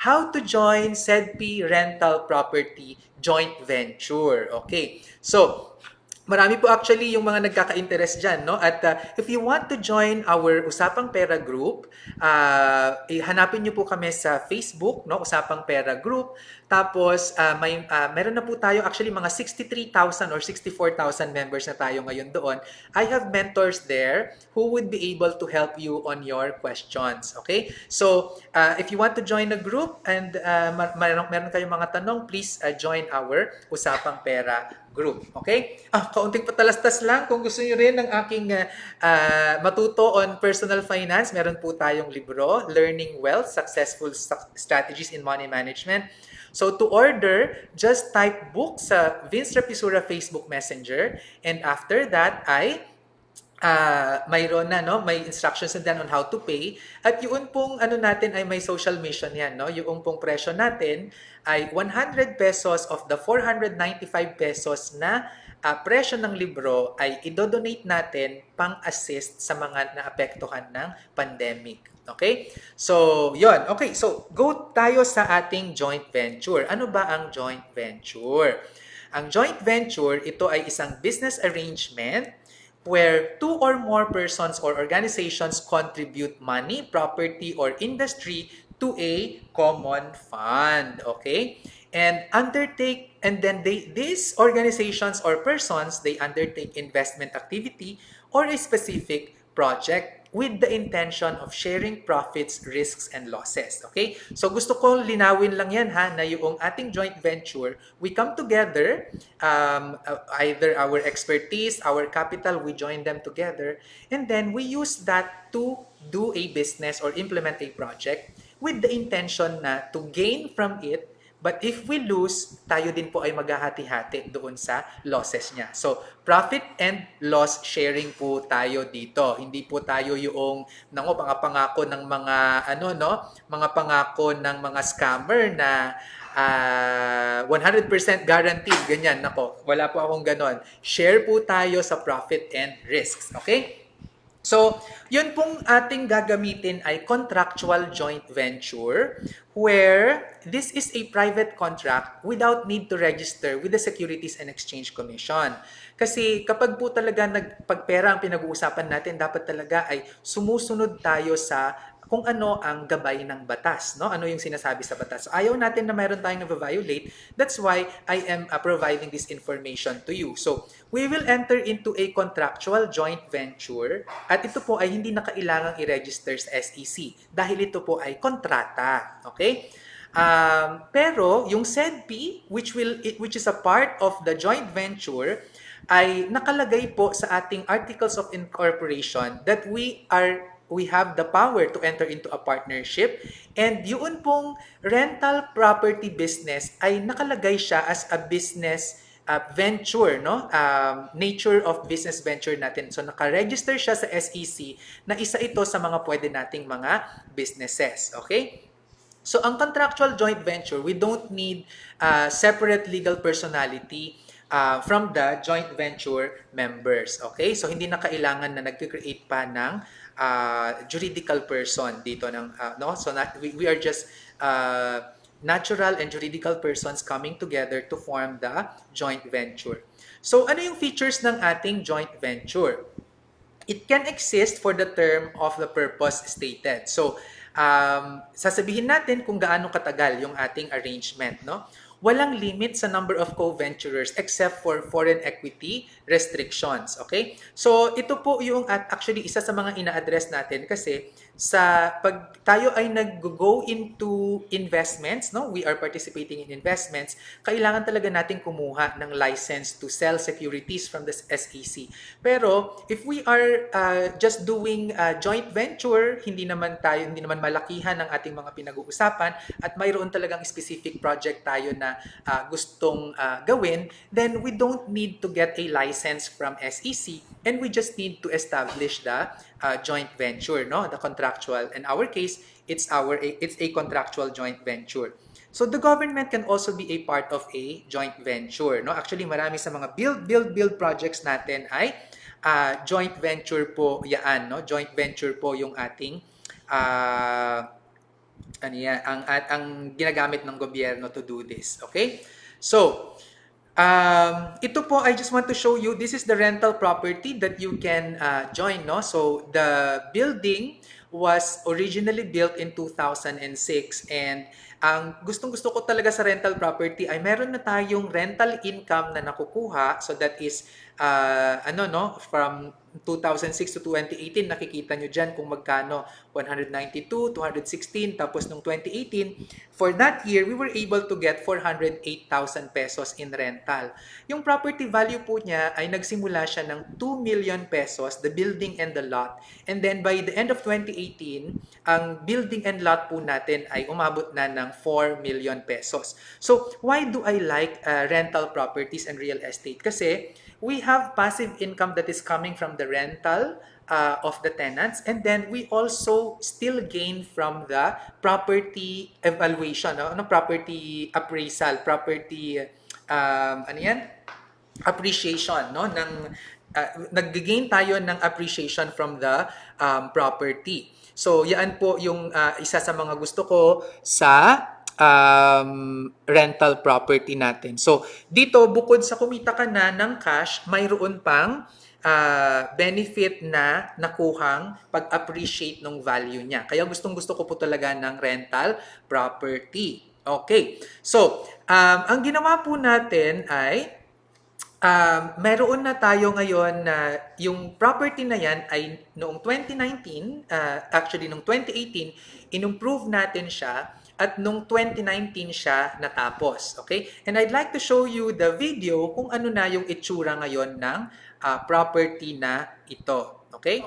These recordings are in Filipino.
how to join SEDPI Rental Property Joint Venture. Okay, so marami po actually yung mga nagkaka-interest dyan, no? At if you want to join our Usapang Pera group, hanapin nyo po kami sa Facebook, no? Usapang Pera group. Tapos, meron na po tayo actually mga 63,000 or 64,000 members na tayo ngayon doon. I have mentors there who would be able to help you on your questions. Okay? So, if you want to join the group and meron kayong mga tanong, please join our Usapang Pera group. Okay? Kaunting patalastas lang. Kung gusto niyo rin ng aking matuto on personal finance, meron po tayong libro, Learning Wealth, Successful Strategies in Money Management. So to order, just type book sa Vince Rapisura Facebook Messenger, and after that ay mayroon na, no, may instructions na on how to pay, at yun pong natin ay may social mission yan, no, yung pong presyo natin ay 100 pesos of the 495 pesos na presyo ng libro ay idodonate natin pang-assist sa mga naapektuhan ng pandemic. Okay? So, yon. Okay, so go tayo sa ating joint venture. Ano ba ang joint venture? Ang joint venture, ito ay isang business arrangement where two or more persons or organizations contribute money, property, or industry to a common fund. Okay? And these organizations or persons, they undertake investment activity or a specific project with the intention of sharing profits, risks, and losses. Okay? So gusto ko linawin lang yan ha, na yung ating joint venture, we come together, either our expertise, our capital, we join them together, and then we use that to do a business or implement a project with the intention na to gain from it. But if we lose, tayo din po ay maghahati-hati doon sa losses niya. So, profit and loss sharing po tayo dito. Hindi po tayo yung mga pangako ng mga mga pangako ng mga scammer na 100% guaranteed, ganyan. Nako, wala po akong ganon. Share po tayo sa profit and risks. Okay? So, yun pong ating gagamitin ay contractual joint venture where this is a private contract without need to register with the Securities and Exchange Commission. Kasi kapag po talaga pagpera ang pinag-uusapan natin, dapat talaga ay sumusunod tayo sa kung ano ang gabay ng batas, no? Ano yung sinasabi sa batas. So, ayaw natin na mayroon tayong na-violate. That's why I am providing this information to you. So, we will enter into a contractual joint venture at ito po ay hindi na kailangang i-register sa SEC dahil ito po ay kontrata. Okay? Pero yung SEDPI, which is a part of the joint venture, ay nakalagay po sa ating Articles of Incorporation that we have the power to enter into a partnership, and yun pong rental property business ay nakalagay siya as a business venture, no? Nature of business venture natin. So naka-register siya sa SEC na isa ito sa mga pwede nating mga businesses. Okay? So ang contractual joint venture, we don't need separate legal personality from the joint venture members. Okay? So hindi na kailangan na nag-create pa ng juridical person dito ng no, so we are just natural and juridical persons coming together to form the joint venture. So ano yung features ng ating joint venture? It can exist for the term of the purpose stated. So sasabihin natin kung gaano katagal yung ating arrangement, no? Walang limit sa number of co-venturers except for foreign equity restrictions. Okay? So, ito po yung actually isa sa mga ina-address natin kasi pag tayo ay nag-go into investments, no? We are participating in investments, kailangan talaga natin kumuha ng license to sell securities from the SEC. Pero, if we are just doing joint venture, hindi naman malakihan ng ating mga pinag-uusapan at mayroon talagang specific project tayo na gustong gawin, then we don't need to get a license from SEC and we just need to establish the joint venture, no? The contractual. In our case, it's a contractual joint venture. So the government can also be a part of a joint venture, no? Actually, marami sa mga build projects natin ay joint venture po yan, no? Joint venture po yung ating ano yan, ang ginagamit ng gobyerno to do this. Okay? So, ito po, I just want to show you, this is the rental property that you can join, no? So, the building was originally built in 2006, and ang gustong-gusto ko talaga sa rental property ay meron na tayong rental income na nakukuha. So, that is, from 2006 to 2018, nakikita nyo dyan kung magkano, 192, 216, tapos nung 2018, for that year, we were able to get 408,000 pesos in rental. Yung property value po niya ay nagsimula siya ng 2 million pesos, the building and the lot. And then by the end of 2018, ang building and lot po natin ay umabot na ng 4 million pesos. So, why do I like rental properties and real estate? Kasi we have passive income that is coming from the rental of the tenants, and then we also still gain from the property evaluation, property appraisal, property ano yan? Appreciation, no? Nag-gain tayo ng appreciation from the property. So, yan po yung isa sa mga gusto ko sa rental property natin. So, dito, bukod sa kumita ka na ng cash, mayroon pang benefit na nakuhang pag-appreciate ng value niya. Kaya gustong-gusto ko po talaga ng rental property. Okay. So, ang ginawa po natin ay meron na tayo ngayon na yung property na yan ay noong 2019, actually noong 2018, in-improve natin siya at noong 2019 siya natapos. Okay? And I'd like to show you the video kung ano na yung itsura ngayon ng property na ito. Okay?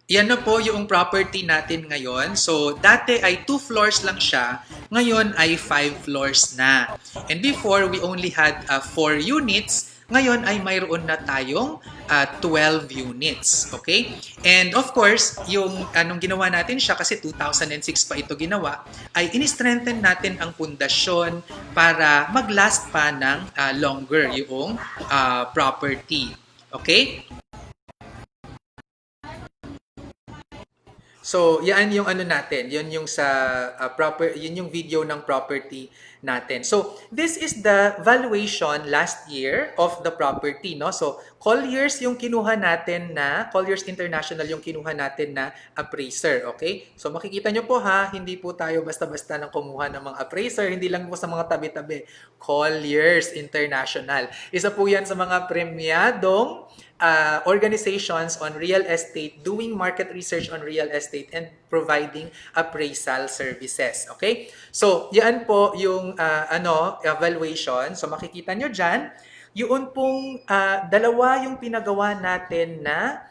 Yan na po yung property natin ngayon. So, dati ay 2 floors lang siya. Ngayon ay 5 floors na. And before, we only had 4 units. Ngayon ay mayroon na tayong 12 units. Okay? And of course, yung anong ginawa natin siya, kasi 2006 pa ito ginawa, ay in-strengthen natin ang pundasyon para mag-last pa ng longer yung property. Okay? So, yan yung ano natin, yun yung sa yun yung video ng property natin. So, this is the valuation last year of the property, no? So, Colliers yung kinuha natin na, Colliers International yung kinuha natin na appraiser, okay? So, makikita nyo po ha, hindi po tayo basta-basta nang kumuha ng mga appraiser, hindi lang po sa mga tabi-tabi. Colliers International. Isa po yan sa mga premyadong organizations on real estate, doing market research on real estate and providing appraisal services. Okay? So, yan po yung evaluation. So, makikita nyo dyan, yun pong dalawa yung pinagawa natin na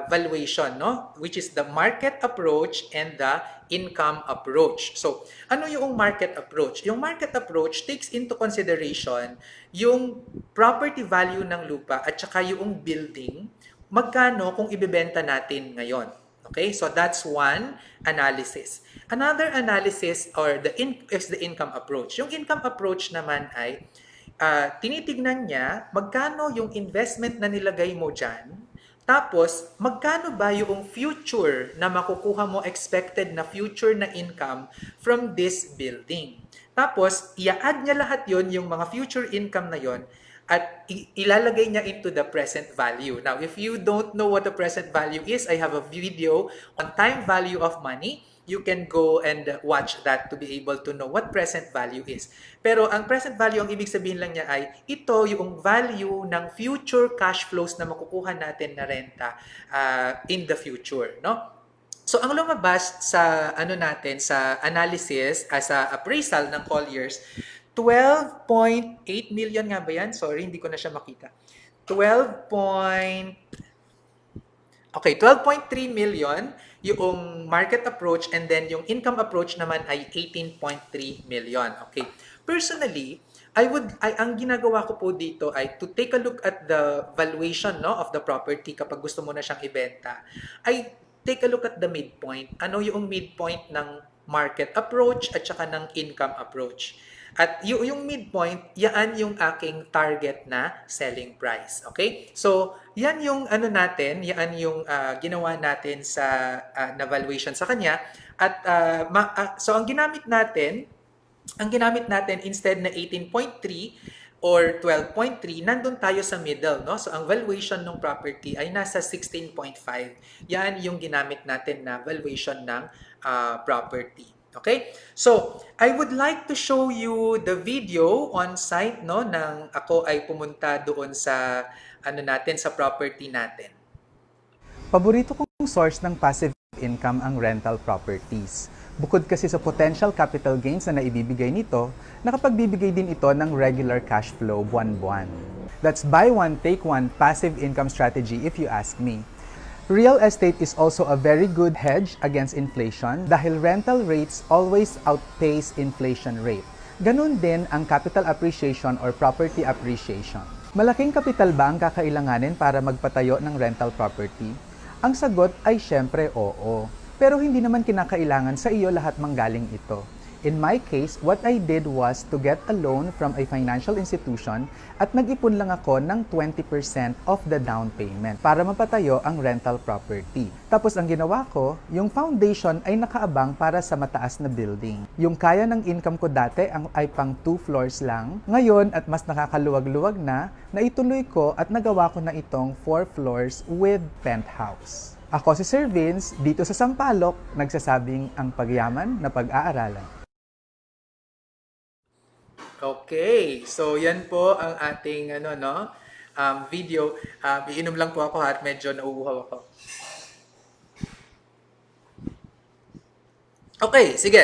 valuation, no? Which is the market approach and the income approach. So, ano yung market approach? Yung market approach takes into consideration yung property value ng lupa at saka yung building, magkano kung ibebenta natin ngayon. Okay? So, that's one analysis. Another analysis is the income approach. Yung income approach naman ay tinitignan niya magkano yung investment na nilagay mo dyan. Tapos, magkano ba yung future na makukuha mo, expected na future na income from this building? Tapos, i-add niya lahat yon, yung mga future income na yon, at ilalagay niya into the present value. Now, if you don't know what the present value is, I have a video on time value of money. You can go and watch that to be able to know what present value is. Pero ang present value, ang ibig sabihin lang niya ay ito yung value ng future cash flows na makukuha natin na renta in the future, no? So ang lumabas sa sa analysis sa appraisal ng Colliers, 12.8 million nga ba yan? Sorry, hindi ko na siya makita. 12.3 million yung market approach, and then yung income approach naman ay 18.3 million. Okay. Personally, ang ginagawa ko po dito ay to take a look at the valuation, no, of the property kapag gusto mo na siyang ibenta. Ay take a look at the midpoint. Ano yung midpoint ng market approach at saka ng income approach. At yung midpoint, yan yung aking target na selling price. Okay? So, yan yung ano natin, yan yung ginawa natin sa na valuation sa kanya. At so ang ginamit natin instead na 18.3 or 12.3, nandun tayo sa middle, no? So, ang valuation ng property ay nasa 16.5. Yan yung ginamit natin na valuation ng property. Okay? So, I would like to show you the video on site, no, nang ako ay pumunta doon sa ano natin, sa property natin. Paborito kong source ng passive income ang rental properties. Bukod kasi sa potential capital gains na naibibigay nito, nakapagbibigay din ito ng regular cash flow buwan-buwan. That's buy one, take one passive income strategy if you ask me. Real estate is also a very good hedge against inflation dahil rental rates always outpace inflation rate. Ganun din ang capital appreciation or property appreciation. Malaking kapital ba ang kakailanganin para magpatayo ng rental property? Ang sagot ay syempre oo. Pero hindi naman kinakailangan sa iyo lahat manggaling ito. In my case, what I did was to get a loan from a financial institution at nag-ipon lang ako ng 20% of the down payment para mapatayo ang rental property. Tapos ang ginawa ko, yung foundation ay nakaabang para sa mataas na building. Yung kaya ng income ko dati ay pang 2 floors lang. Ngayon at mas nakakaluwag-luwag na, naituloy ko at nagawa ko na itong 4 floors with penthouse. Ako si Sir Vince, dito sa Sampaloc, nagsasabing ang pagyaman na pag-aaralan. Okay, so yan po ang ating video. Iinom lang po ako at medyo nauuhaw ako. Okay, sige.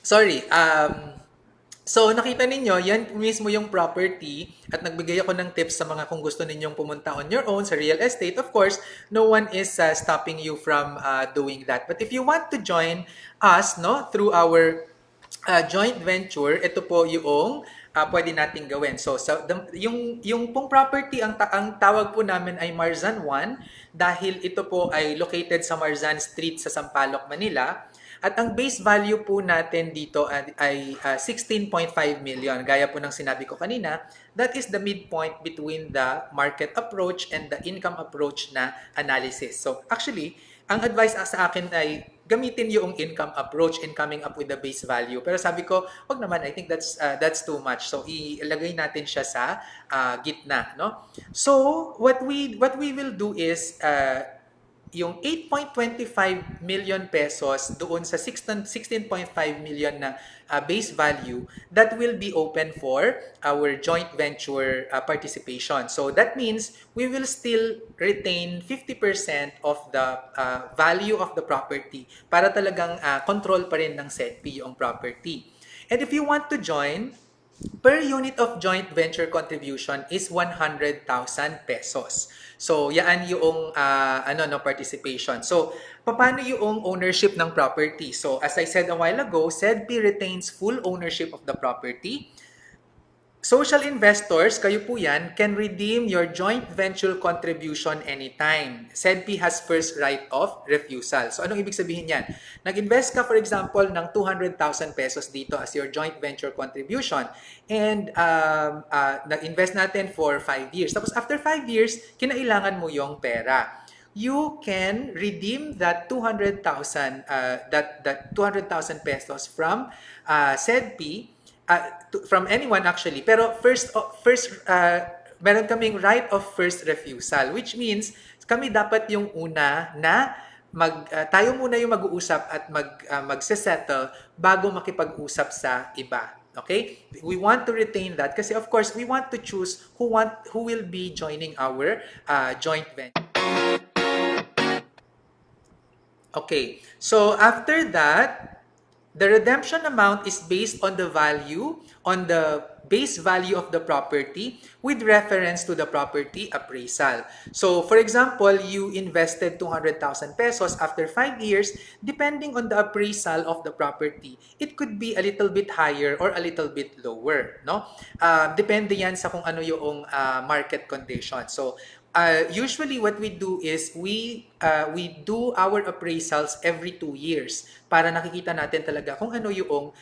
Sorry. So nakita ninyo, yan mismo yung property at nagbigay ako ng tips sa mga kung gusto ninyong pumunta on your own sa real estate. Of course, no one is stopping you from doing that. But if you want to join us, no, through our joint venture, ito po yung pwede nating gawin. So, yung pong property, ang tawag po namin ay Marzan 1 dahil ito po ay located sa Marzan Street sa Sampaloc, Manila. At ang base value po natin dito ay 16.5 million. Gaya po ng sinabi ko kanina, that is the midpoint between the market approach and the income approach na analysis. So, actually, ang advice sa akin ay gamitin yung income approach in coming up with the base value. Pero sabi ko, wag naman, I think that's too much. So ilagay natin siya sa gitna, no? So what we will do is yung 8.25 million pesos doon sa 16.5 million na base value, that will be open for our joint venture participation. So that means we will still retain 50% of the value of the property para talagang control pa rin ng SEDPI yung property. And if you want to join, per unit of joint venture contribution is 100,000 pesos. So, yan yung participation. So, paano yung ownership ng property? So, as I said a while ago, SEDPI retains full ownership of the property. Social investors, kayo po yan, can redeem your joint venture contribution anytime. SEDPI has first right of refusal. So, anong ibig sabihin yan? Nag-invest ka, for example, ng 200,000 pesos dito as your joint venture contribution and nag-invest natin for 5 years. Tapos, after 5 years, kinailangan mo yung pera. You can redeem that 200,000 pesos from SEDPI from anyone actually. Pero first meron kaming right of first refusal, which means kami dapat yung una na tayo muna yung mag-uusap at magse-settle bago makipag-usap sa iba. Okay? We want to retain that kasi of course we want to choose who will be joining our joint venture. Okay. So after that, the redemption amount is based on the base value of the property with reference to the property appraisal. So, for example, you invested 200,000 pesos after 5 years, depending on the appraisal of the property, it could be a little bit higher or a little bit lower, no? Depende yan sa kung ano yung market condition. So, Usually what we do is we do our appraisals every 2 years para nakikita natin talaga kung ano yung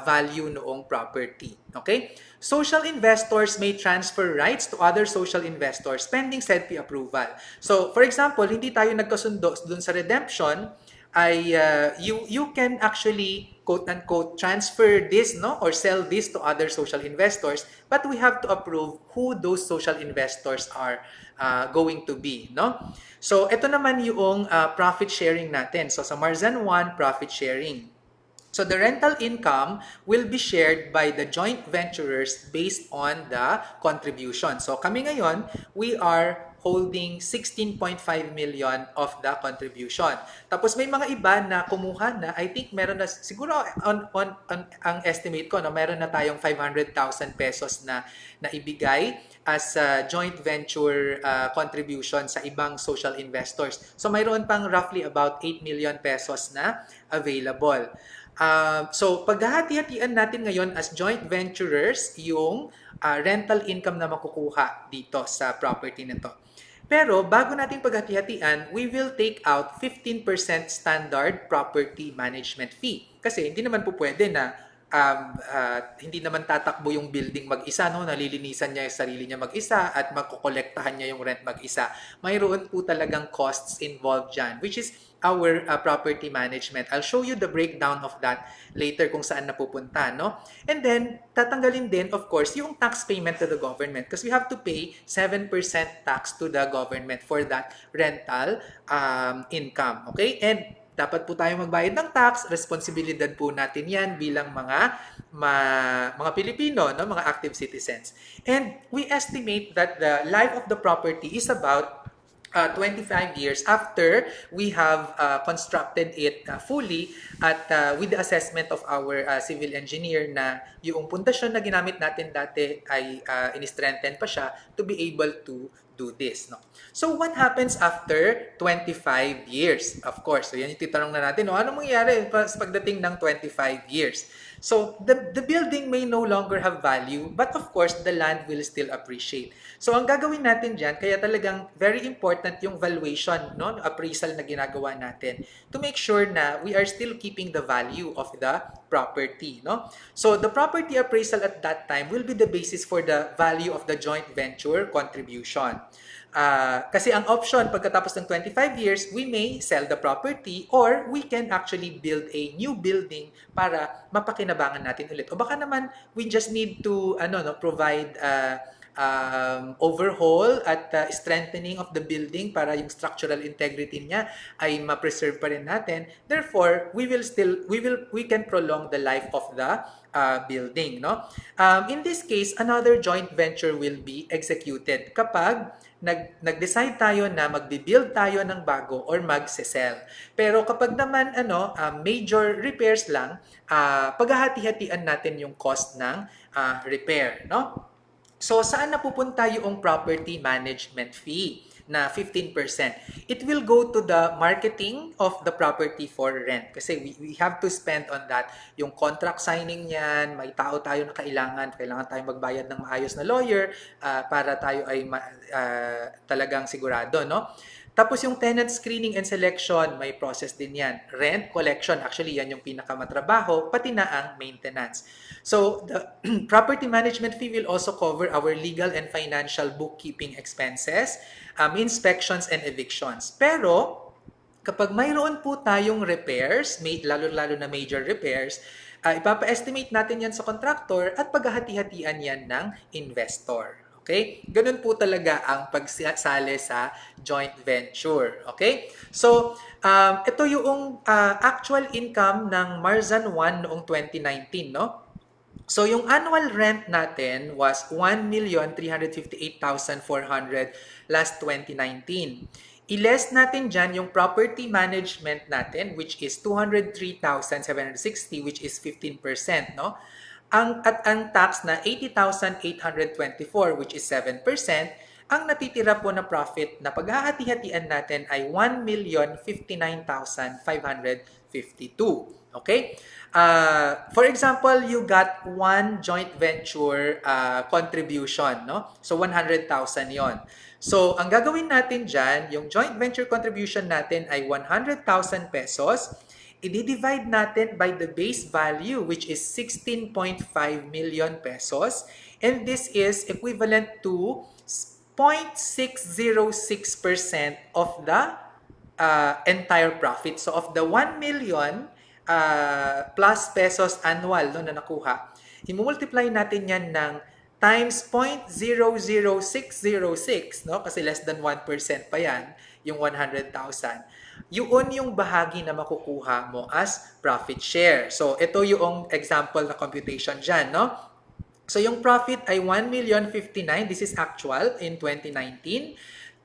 value noong property. Okay? Social investors may transfer rights to other social investors pending SEDPI approval. So, for example, hindi tayo nagkasundo dun sa redemption, ay you can actually quote unquote transfer this, no, or sell this to other social investors, but we have to approve who those social investors are going to be, no. So ito naman yung profit sharing natin. So sa Marzan 1, profit sharing. So the rental income will be shared by the joint venturers based on the contribution. So kami ngayon, we are holding 16.5 million of the contribution. Tapos may mga iba na kumuha na, I think meron na, siguro ang estimate ko, no, meron na tayong 500,000 pesos na ibigay as joint venture contribution sa ibang social investors. So mayroon pang roughly about 8 million pesos na available. So, paghahati-hatian natin ngayon as joint venturers yung rental income na makukuha dito sa property na to. Pero, bago natin paghati-hatian, we will take out 15% standard property management fee. Kasi hindi naman po pwede na hindi naman tatakbo yung building mag-isa, no? Nalilinisan niya yung sarili niya mag-isa at magkokolektahan niya yung rent mag-isa. Mayroon po talagang costs involved dyan, which is our property management. I'll show you the breakdown of that later kung saan napupunta, no? And then, tatanggalin din, of course, yung tax payment to the government because we have to pay 7% tax to the government for that rental income, okay? And dapat po tayo magbayad ng tax, responsibilidad po natin yan bilang mga Pilipino, no? Mga active citizens. And we estimate that the life of the property is about 25 years after we have constructed it fully at with the assessment of our civil engineer na yung pundasyon na ginamit natin dati ay in-strengthen pa siya to be able to do this, no? So what happens after 25 years? Of course, so yan yung titanong na natin, no? Ano mangyayari pagdating ng 25 years? So the building may no longer have value, but of course the land will still appreciate. So ang gagawin natin diyan, kaya talagang very important yung valuation, no, appraisal na ginagawa natin to make sure na we are still keeping the value of the property, no? So the property appraisal at that time will be the basis for the value of the joint venture contribution. Kasi ang option pagkatapos ng 25 years, we may sell the property or we can actually build a new building para mapakinabangan natin ulit. O baka naman we just need to provide overhaul at strengthening of the building para yung structural integrity niya ay ma-preserve pa rin natin. Therefore, we can prolong the life of the building, no? In this case, another joint venture will be executed kapag nag-decide tayo na magbi-build tayo ng bago or mag-sell. Pero kapag naman major repairs lang, paghahati-hatian natin yung cost ng repair, no? So, saan napupunta yung property management fee na 15%? It will go to the marketing of the property for rent. Kasi we have to spend on that. Yung contract signing niyan, may tao tayo na kailangan tayo magbayad ng maayos na lawyer para tayo ay talagang sigurado, no? Tapos yung tenant screening and selection, may process din yan. Rent collection, actually yan yung pinakamatrabaho, pati na ang maintenance. So, the property management fee will also cover our legal and financial bookkeeping expenses, inspections and evictions. Pero, kapag mayroon po tayong repairs, lalo-lalo na major repairs, ipapa-estimate natin yan sa contractor at paghahati-hatian yan ng investor. Okay? Ganun po talaga ang pagsali sa joint venture. Okay? So, ito yung actual income ng Marzan 1 noong 2019, no? So, yung annual rent natin was 1,358,400 last 2019. I-less natin dyan yung property management natin, which is 203,760, which is 15%, no? Ang tax na 80,824, which is 7%, ang natitira po na profit na paghahati-hatian natin ay 1,059,552. Okay? For example, you got one joint venture contribution, no? So 100,000 yon. So, ang gagawin natin dyan, yung joint venture contribution natin ay 100,000 pesos. I-divide natin by the base value, which is 16.5 million pesos. And this is equivalent to 0.606% of the entire profit. So, of the 1 million plus pesos annual no, na nakuha, i-multiply natin yan ng times 0.00606, no? Kasi less than 1% pa yan, yung 100,000. Yun yung bahagi na makukuha mo as profit share. So, ito yung example na computation dyan, no? So, yung profit ay 1,059,000. This is actual in 2019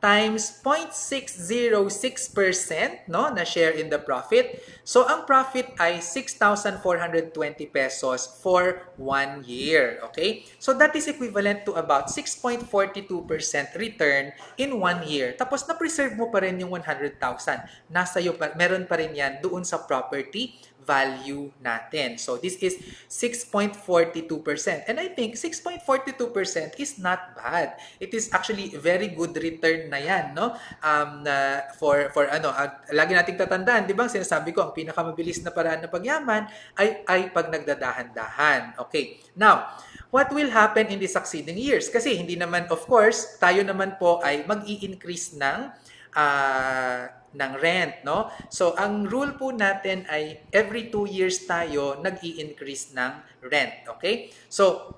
times 0.606%, no, na share in the profit. So, ang profit ay 6,420 pesos for 1 year. Okay? So, that is equivalent to about 6.42% return in 1 year. Tapos, na-preserve mo pa rin yung 100,000. Nasa iyo pa, meron pa rin yan doon sa property value natin. So, this is 6.42%. And I think 6.42% is not bad. It is actually very good return na yan, no? For ano, lagi nating tatandaan, di ba? Sinasabi ko, ang pinakamabilis na paraan ng pagyaman ay pag nagdadahan-dahan. Okay. Now, what will happen in the succeeding years? Kasi hindi naman, of course, tayo naman po ay mag-i-increase ng rent, no? So, ang rule po natin ay every 2 years tayo nag-i-increase ng rent, okay? So,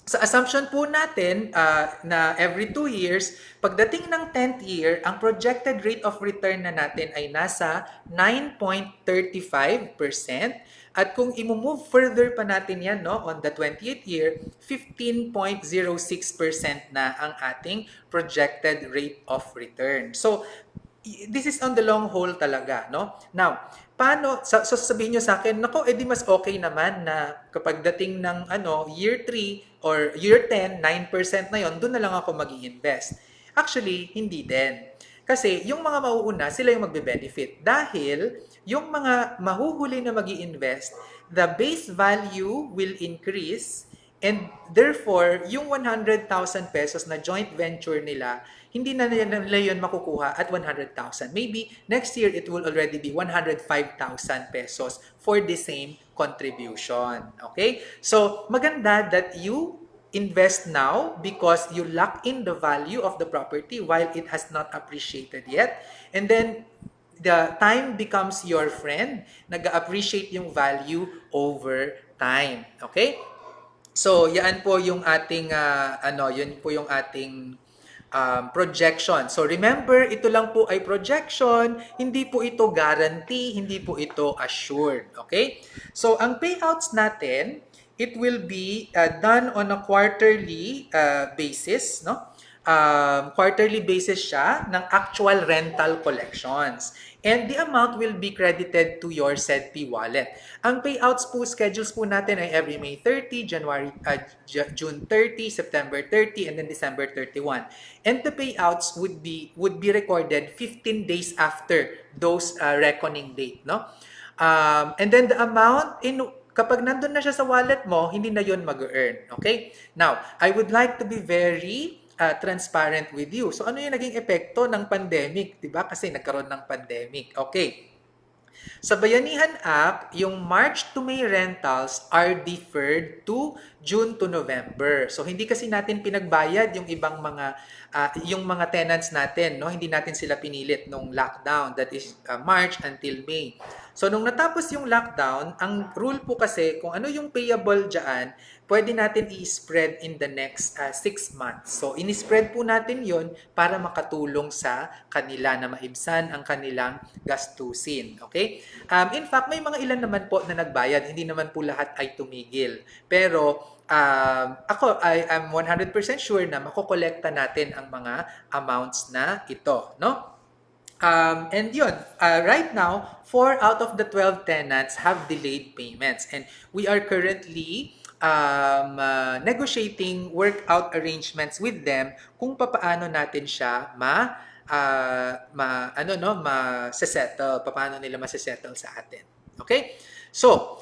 sa assumption po natin na every 2 years, pagdating ng 10th year, ang projected rate of return na natin ay nasa 9.35%. At kung i-move further pa natin yan, no, on the 20th year, 15.06% na ang ating projected rate of return. So, this is on the long haul talaga, no? Now, paano, so sabihin nyo sa akin, nako, edi mas okay naman na kapag dating ng year 3 or year 10, 9% na yon, doon na lang ako mag-i-invest. Actually, hindi din. Kasi yung mga mauuna, sila yung magbe-benefit. Dahil yung mga mahuhuli na mag-i-invest, the base value will increase and therefore, yung 100,000 pesos na joint venture nila, hindi na nila yun makukuha at 100,000. Maybe next year, it will already be 105,000 pesos for the same contribution. Okay? So, maganda that you invest now because you lock in the value of the property while it has not appreciated yet. And then, the time becomes your friend. Nag-appreciate yung value over time. Okay? So, yan po yung ating yun po yung ating projection. So, remember, ito lang po ay projection, hindi po ito guarantee, hindi po ito assured. Okay? So, ang payouts natin, it will be done on a quarterly basis, no? Quarterly basis siya ng actual rental collections. And the amount will be credited to your SEDPI wallet. Ang payouts po, schedules po natin ay every May 30, June 30, September 30, and then December 31. And the payouts would be recorded 15 days after those reckoning date, no? And then the amount kapag nandun na siya sa wallet mo, hindi na yon mag-earn. Okay? Now, I would like to be very transparent with you. So, ano yung naging epekto ng pandemic? Diba? Kasi nagkaroon ng pandemic. Okay. Sa Bayanihan app, yung March to May rentals are deferred to June to November. So, hindi kasi natin pinagbayad yung ibang mga tenants natin, no? Hindi natin sila pinilit nung lockdown, that is March until May. So, nung natapos yung lockdown, ang rule po kasi, kung ano yung payable dyan, pwede natin i-spread in the next 6 months. So, in-spread po natin yon para makatulong sa kanila na maibsan ang kanilang gastusin. Okay? In fact, may mga ilan naman po na nagbayad. Hindi naman po lahat ay tumigil. Pero, I am 100% sure na makokolekta natin ang mga amounts na ito. No? And yun, right now, 4 out of the 12 tenants have delayed payments. And we are currently negotiating workout arrangements with them kung paano natin siya ma-settle, paano nila ma-settle sa atin. Okay? So,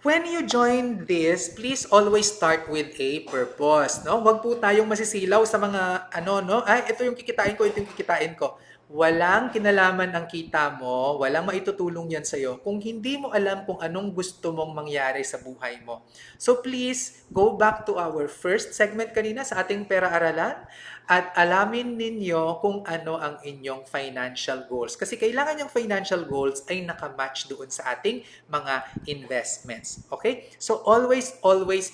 When you join this, please always start with a purpose, no? Huwag po tayong masisilaw sa mga ano, no? Ay, ito yung kikitain ko, ito yung kikitain ko. Walang kinalaman ang kita mo, walang maitutulong yan sa'yo kung hindi mo alam kung anong gusto mong mangyari sa buhay mo. So please, go back to our first segment kanina sa ating pera-aralan at alamin ninyo kung ano ang inyong financial goals. Kasi kailangan yung financial goals ay nakamatch doon sa ating mga investments. Okay? So always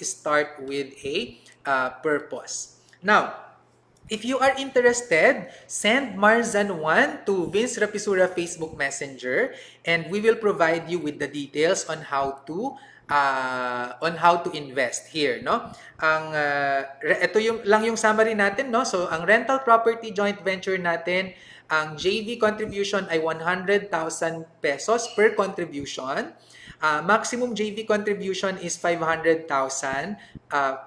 start with a purpose. Now, if you are interested, send Marzan1 to Vince Rapisura Facebook Messenger and we will provide you with the details on how to invest here, no? Ito yung summary natin, no? So ang rental property joint venture natin, ang JV contribution ay 100,000 pesos per contribution. Maximum JV contribution is 500,000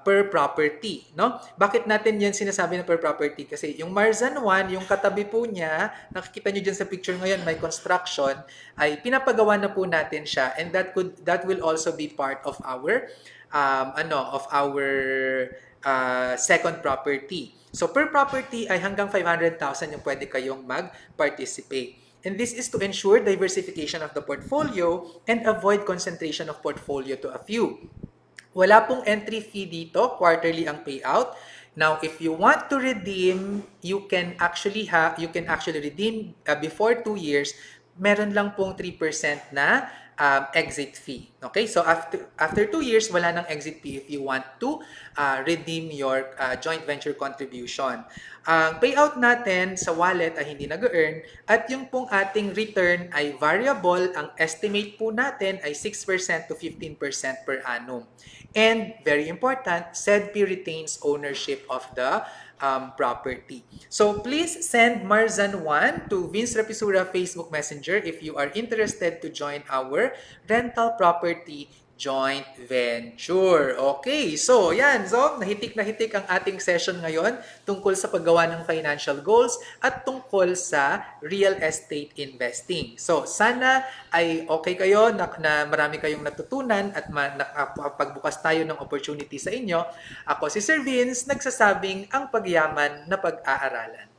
per property, no? Bakit natin yan sinasabi na per property? Kasi yung Marzan 1, yung katabi po niya, nakikita niyo dyan sa picture ngayon, may construction, ay pinapagawa na po natin siya and that will also be part of our second property. So per property ay hanggang 500,000 yung pwede kayong mag-participate. And this is to ensure diversification of the portfolio and avoid concentration of portfolio to a few. Wala pong entry fee dito, quarterly ang payout. Now, if you want to redeem, you can actually redeem before 2 years. Meron lang pong 3% na exit fee. Okay? So after 2 years, wala nang exit fee if you want to redeem your joint venture contribution. Ang payout natin sa wallet ay hindi nag-earn at yung pong ating return ay variable. Ang estimate po natin ay 6% to 15% per annum. And very important, SEDPI retains ownership of the property. So please send Marzan1 to Vince Rapisura Facebook Messenger if you are interested to join our rental property joint venture. Okay, so yan. So, nahitik ang ating session ngayon tungkol sa paggawa ng financial goals at tungkol sa real estate investing. So, sana ay okay kayo, na marami kayong natutunan at pagbukas tayo ng opportunity sa inyo. Ako si Sir Vince, nagsasabing ang pagyaman na pag-aaralan.